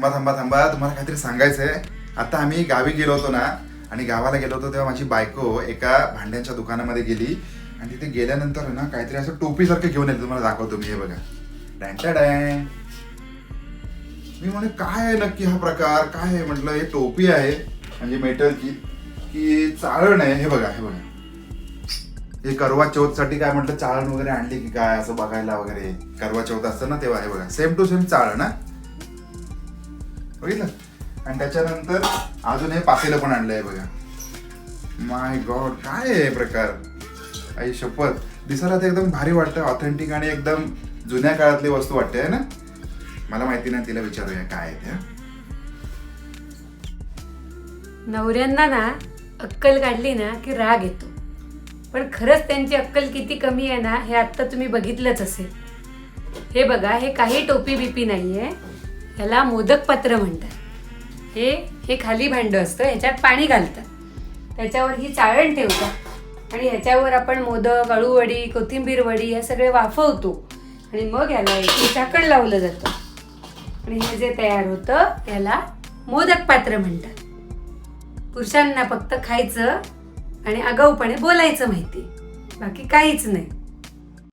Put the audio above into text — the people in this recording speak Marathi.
थांबा थांबा थांबा, तुम्हाला काहीतरी सांगायचंय. आता आम्ही गावी गेलो होतो ना, आणि गावाला गेलो होतो तेव्हा माझी बायको एका भांड्यांच्या दुकानामध्ये गेली आणि तिथे गेल्यानंतर ना काहीतरी असं टोपीसारखं घेऊन येते. तुम्हाला दाखवतो मी, हे बघा. डॅं. मी म्हणे काय आहे नक्की हा प्रकार, काय आहे म्हटलं. हे टोपी आहे म्हणजे मेटलची की चाळण आहे. हे बघा, हे बघा. हे करवा चौथ साठी काय म्हटलं चाळण वगैरे आणली की काय असं बघायला वगैरे. करवा चौथ असतं ना तेव्हा. हे बघा, सेम टू सेम चाळण. बघितलं. आणि त्याच्यानंतर अजून हे पातेलं पण आणलंय बघा. माय गॉड, काय आहे प्रकार. आई शपथ, दिसायला ते एकदम भारी वाटतं, ऑथेंटिक आणि एकदम जुन्या काळातली वस्तू वाटते आहे ना. मला माहिती नाही, तिला विचारूया काय आहे ते. नवऱ्यांना ना अक्कल काढली ना की राग येतो, पण खरंच त्यांची अक्कल किती कमी आहे ना हे आत्ता तुम्ही बघितलंच असेल. हे बघा, हे काही टोपी बिपी नाहीये, ह्याला मोदक पात्र म्हणतात. हे खाली भांडं असतं, ह्याच्यात पाणी घालतात, त्याच्यावर ही चाळण ठेवतात आणि ह्याच्यावर आपण मोदक, अळूवडी, कोथिंबीर वडी हे सगळे वाफवतो आणि मग याला एक झाकण लावलं जातं आणि हे जे तयार होतं त्याला मोदक पात्र म्हणतात. पुरुषांना फक्त खायचं आणि आगाऊपणे बोलायचं माहिती, बाकी काहीच नाही.